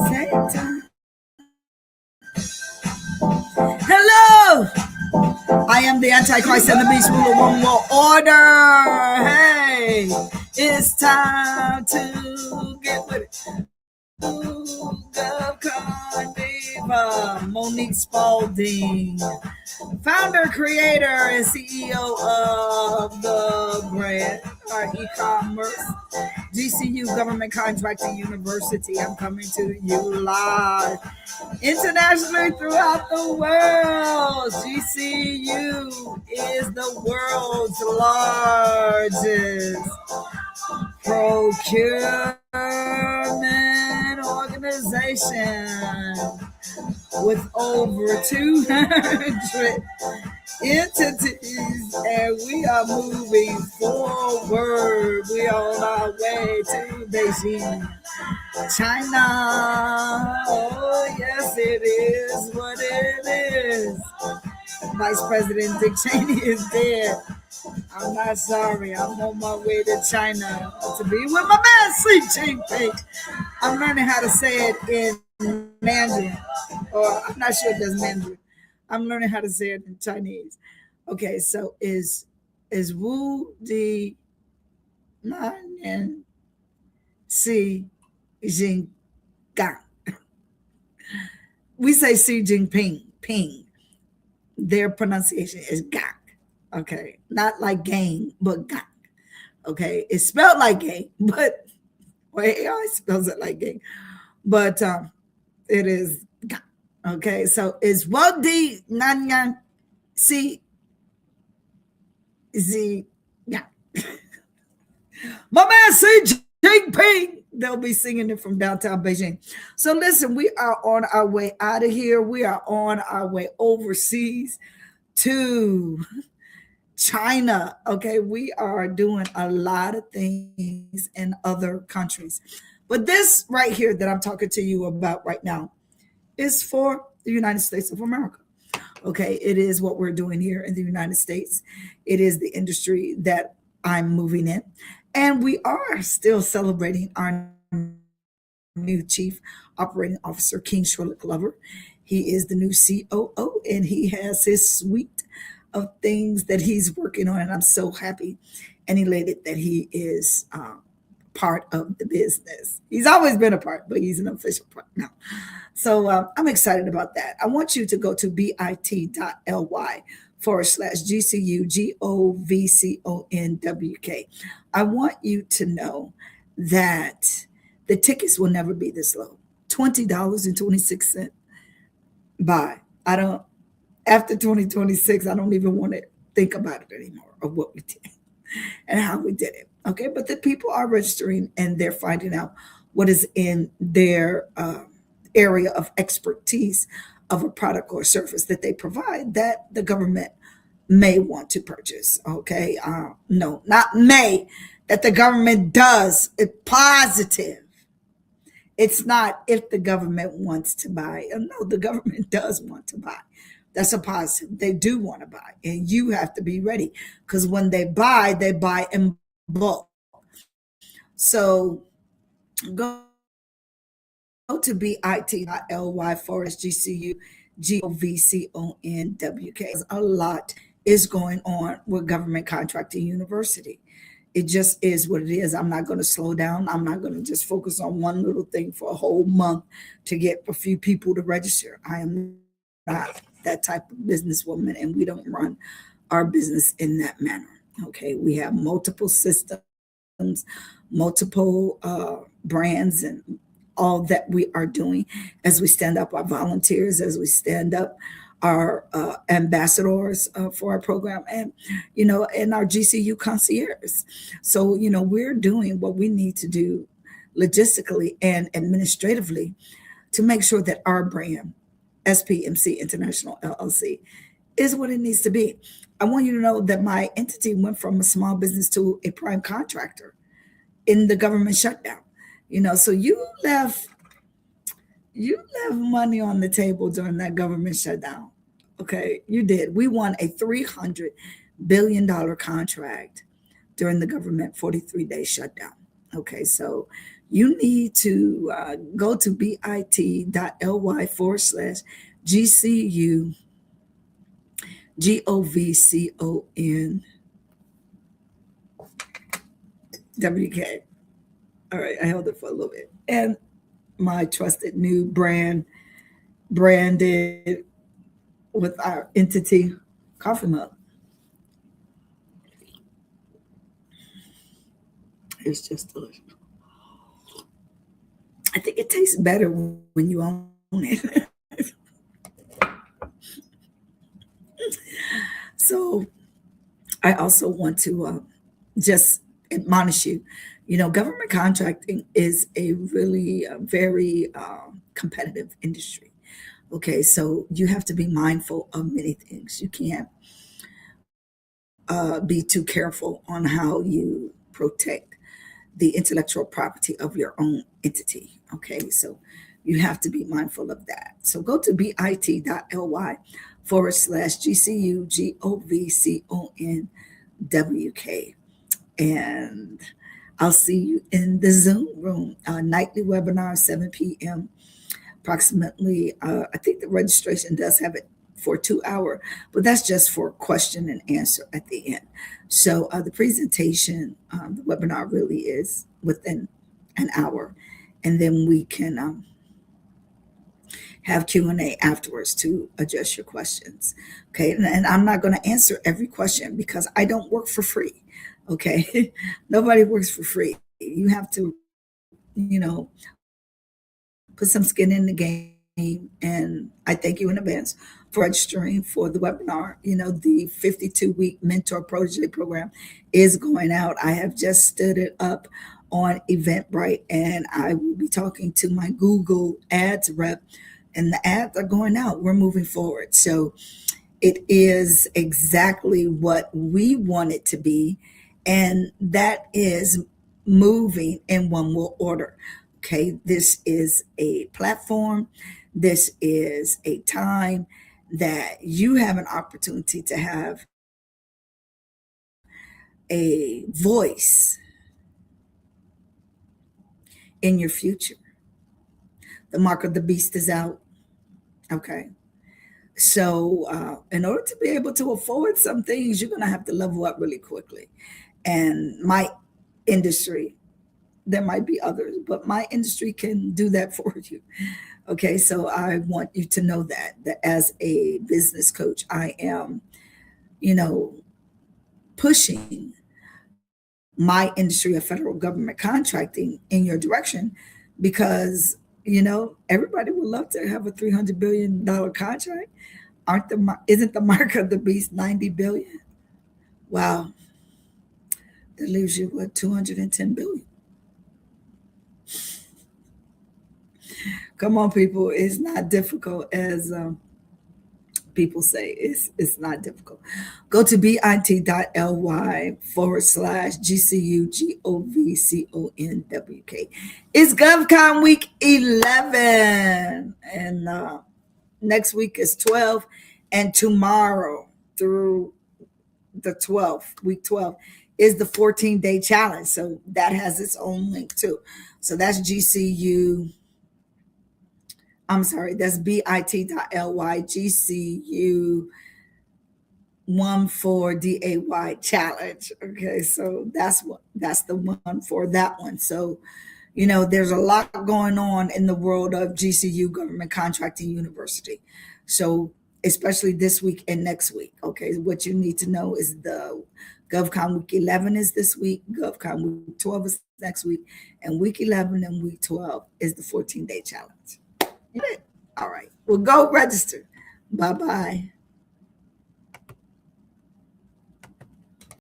Same time. Hello! I am the Antichrist and the beast ruler, one world order. Hey, it's time to get with it. Ooh, Govcon diva, Monique Spalding, founder, creator, and CEO of the brand, our e-commerce, GCU Government Contracting University. I'm coming to you live internationally throughout the world. GCU is the world's largest procurement organization with over 200 entities, and we are moving forward. We are on our way to Beijing, China. Oh, yes, it is what it is. Vice President Dick Cheney is dead. I'm not sorry. I'm on my way to China to be with my man, Xi Jinping. I'm learning how to say it in Mandarin, or I'm not sure if that's Mandarin. I'm learning how to say it in Chinese. Okay, so is Wu Di Nan Xi Jinping. We say Xi Jinping. Ping. Their pronunciation is Gang. Okay, not like gang, but Gang. Okay, it's spelled like gang, but well, it always spells it like gang, but it is Gang. Okay, so it's Wadi Nanyan Si Z Gang. My man Xi Jinping. They'll be singing it from downtown Beijing. So listen, we are on our way out of here. We are on our way overseas to China. Okay, we are doing a lot of things in other countries. But this right here that I'm talking to you about right now is for the United States of America. Okay, it is what we're doing here in the United States. It is the industry that I'm moving in. And we are still celebrating our new Chief Operating Officer, King Sherlock Glover. He is the new COO, and he has his suite of things that he's working on. And I'm so happy and elated that he is part of the business. He's always been a part, but he's an official part now. So I'm excited about that. I want you to go to bit.ly/GCU GOVCONWK. I want you to know that the tickets will never be this low. $20.26. Buy. I don't, after 2026, I don't even want to think about it anymore of what we did and how we did it. Okay, but the people are registering and they're finding out what is in their area of expertise of a product or service that they provide that the government may want to purchase. Okay, no, not may, that the government does. It's positive. It's not if the government wants to buy. No, the government does want to buy. That's a positive. They do want to buy, and you have to be ready because when they buy in bulk. So go to bit.ly/GCU GOVCONWK. A lot is going on with Government Contracting University. It just is what it is. I'm not going to slow down. I'm not going to just focus on one little thing for a whole month to get a few people to register. I am not that type of businesswoman, and we don't run our business in that manner. Okay, we have multiple systems, multiple brands, and all that we are doing as we stand up our volunteers, as we stand up our ambassadors for our program, and and our GCU concierge. So we're doing what we need to do logistically and administratively to make sure that our brand, SPMC International LLC, is what it needs to be. I want you to know that my entity went from a small business to a prime contractor in the government shutdown. So you left money on the table during that government shutdown. Okay, you did. We won a $300 billion contract during the government 43-day shutdown. Okay, so you need to go to bit.ly/GCU GOVCON All right, I held it for a little bit. And my trusted new branded with our entity coffee mug. It's just delicious. I think it tastes better when you own it. So I also want to just admonish you. Government contracting is a really very competitive industry. Okay, so you have to be mindful of many things. You can't be too careful on how you protect the intellectual property of your own entity. Okay, so you have to be mindful of that. So go to bit.ly/GCUGOVCONWK, and I'll see you in the Zoom room, nightly webinar, 7 p.m. approximately. I think the registration does have it for 2 hour, but that's just for question and answer at the end. So the presentation, the webinar really is within an hour, and then we can have Q&A afterwards to address your questions. Okay, and I'm not going to answer every question because I don't work for free. Okay, nobody works for free. You have to, put some skin in the game. And I thank you in advance for registering for the webinar. The 52-week mentor protege program is going out. I have just stood it up on Eventbrite, and I will be talking to my Google Ads rep, and the ads are going out. We're moving forward. So it is exactly what we want it to be, and that is moving in one will order. Okay, this is a platform, this is a time that you have an opportunity to have a voice in your future. The mark of the beast is out. Okay, so in order to be able to afford some things, you're going to have to level up really quickly. And my industry, there might be others, but my industry can do that for you. Okay, so I want you to know that as a business coach, I am, you know, pushing my industry of federal government contracting in your direction because everybody would love to have a $300 billion contract. Isn't the mark of the beast 90 billion? Wow, that leaves you with 210 billion. Come on, people. It's not difficult as people say. It's not difficult. Go to bit.ly/GCUGOVCONWK. It's GovCon week 11. And next week is 12. And tomorrow through the 12th, week 12, is the 14-day challenge. So that has its own link too. So that's GCU. I'm sorry, that's bit.ly/GCU 14DAY challenge. Okay, so that's the one for that one. So, there's a lot going on in the world of GCU Government Contracting University. So, especially this week and next week. Okay, what you need to know is the GovCon week 11 is this week, GovCon week 12 is next week, and week 11 and week 12 is the 14-day challenge. All right. Well, go register. Bye bye.